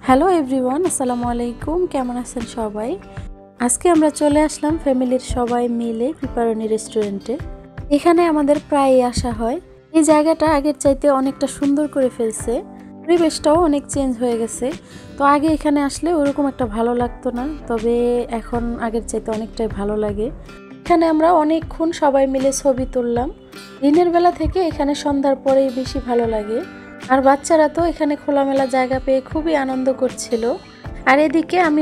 Hello everyone, আসসালামু আলাইকুম। কেমন আছেন সবাই? আজকে আমরা চলে আসলাম ফ্যামিলির সবাই মিলে পিপারনি রেস্টুরেন্টে। এখানে আমাদের প্রায়ই আসা হয়। এই জায়গাটা আগের চাইতে অনেকটা সুন্দর করে ফেলছে, পরিবেশটাও অনেক চেঞ্জ হয়ে গেছে। তো আগে এখানে আসলে ওরকম একটা ভালো লাগতো না, তবে এখন আগের চাইতে অনেকটাই ভালো লাগে। এখানে আমরা অনেকক্ষণ সবাই মিলে ছবি তুললাম। দিনের বেলা থেকে এখানে সন্ধ্যার পরেই বেশি ভালো লাগে। আর বাচ্চারা তো এখানে খোলামেলা জায়গা পেয়ে খুবই আনন্দ করছিল। আর এদিকে আমি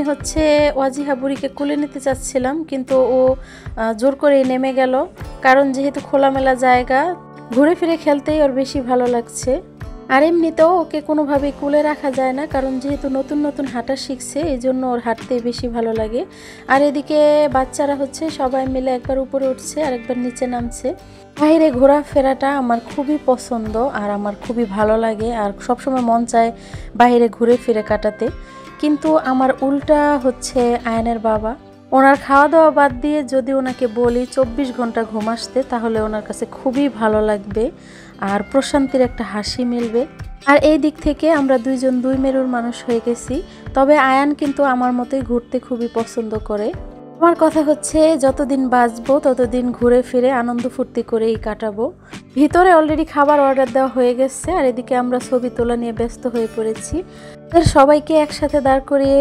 ওয়াজিহা বুড়িকে কোলে নিতে চাচ্ছিলাম, কিন্তু ও জোর করে নেমে গেল। কারণ যেহেতু খোলামেলা জায়গা, ঘুরে ফিরে খেলতেই ওর বেশি ভালো লাগছে। আর এমনিতেও ওকে কোনোভাবেই কোলে রাখা যায় না, কারণ যেহেতু নতুন নতুন হাঁটা শিখছে, এই জন্য ওর হাঁটতেই বেশি ভালো লাগে। আর এদিকে বাচ্চারা সবাই মিলে একবার উপরে উঠছে আর একবার নিচে নামছে। বাইরে ঘোরাফেরাটা আমার খুবই পছন্দ আর আমার খুবই ভালো লাগে, আর সবসময় মন চায় বাইরে ঘুরে ফিরে কাটাতে। কিন্তু আমার উল্টা আয়ানের বাবা। ওনার খাওয়া দাওয়া বাদ দিয়ে যদি ওনাকে বলি 24 ঘন্টা ঘুম আসতে, তাহলে ওনার কাছে খুবই ভালো লাগবে আর প্রশান্তির একটা হাসি মিলবে। আর এই দিক থেকে আমরা দুইজন দুই মেরুর মানুষ হয়ে গেছি। তবে আয়ান কিন্তু আমার মতোই ঘুরতে খুবই পছন্দ করে। আমার কথা যতদিন বাঁচবো ততদিন ঘুরে ফিরে আনন্দ ফুর্তি করেই কাটাবো। ভিতরে অলরেডি খাবার অর্ডার দেওয়া হয়ে গেছে, আর এদিকে আমরা ছবি তোলা নিয়ে ব্যস্ত হয়ে পড়েছি। সবাইকে একসাথে দাঁড় করিয়ে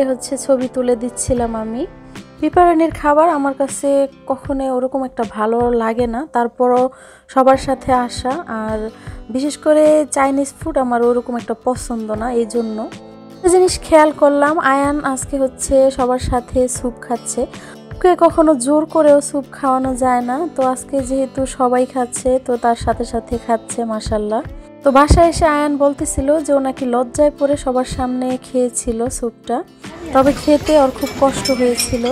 ছবি তুলে দিচ্ছিলাম আমি। পিপারানির খাবার আমার কাছে কখনো ওরকম একটা ভালো লাগে না, তারপরও সবার সাথে আসা, আর বিশেষ করে চাইনিজ ফুড আমার ওরকম একটা পছন্দ না। এই জন্য একটা জিনিস খেয়াল করলাম, আয়ান আজকে সবার সাথে স্যুপ খাচ্ছে। ওকে কখনো জোর করেও স্যুপ খাওয়ানো যায় না, তো আজকে যেহেতু সবাই খাচ্ছে তো তার সাথে সাথে খাচ্ছে, মাশাল্লাহ। তো বাসায় এসে আয়ান বলতেছিল যে ও নাকি লজ্জায় পড়ে সবার সামনে খেয়েছিল স্যুপটা, তবে খেতে ওর খুব কষ্ট হয়েছিল।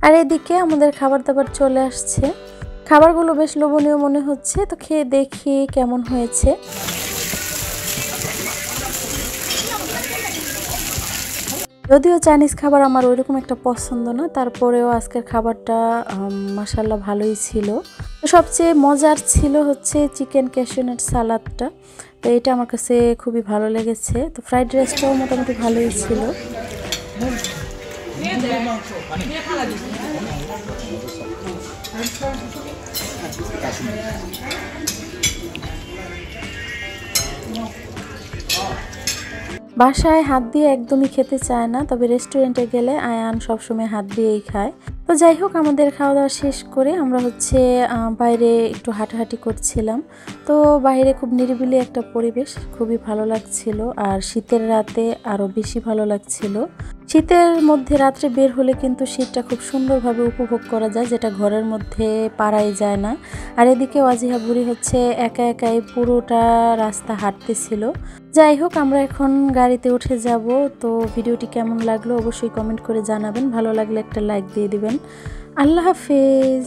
আর এদিকে আমাদের খাবার দাবার চলে আসছে। খাবারগুলো বেশ লোভনীয় মনে হচ্ছে, তো খেয়ে দেখি কেমন হয়েছে। যদিও চাইনিজ খাবার আমার ওইরকম একটা পছন্দ না, তারপরেও আজকের খাবারটা মাশাল্লাহ ভালোই ছিল। তো সবচেয়ে মজার ছিল চিকেন ক্যাশিউনাট সালাদটা। তো এটা আমার কাছে খুবই ভালো লেগেছে। তো ফ্রাইড রাইসটাও মোটামুটি ভালোই ছিল। বাসায় হাত দিয়ে একদমই খেতে চায় না, তবে রেস্টুরেন্টে গেলে আয়ান সবসময় হাত দিয়েই খায়। তো যাই হোক, আমাদের খাওয়া দাওয়া শেষ করে আমরা বাইরে একটু হাঁটাহাঁটি করছিলাম। তো বাইরে খুব নিরিবিলি একটা পরিবেশ, খুবই ভালো লাগছিল। আর শীতের রাতে আরও বেশি ভালো লাগছিল। শীতের মধ্যে রাত্রে বের হলে কিন্তু শীতটা খুব সুন্দরভাবে উপভোগ করা যায়, যেটা ঘরের মধ্যে পারাই যায় না। আর এদিকে ওয়াজিহা বুড়ি একা একাই পুরোটা রাস্তা হাঁটতেছিল। যাই হোক, আমরা এখন গাড়িতে উঠে যাব। তো ভিডিওটি কেমন লাগলো অবশ্যই কমেন্ট করে জানাবেন। ভালো লাগলে একটা লাইক দিয়ে দিবেন। আল্লাহ হাফেজ।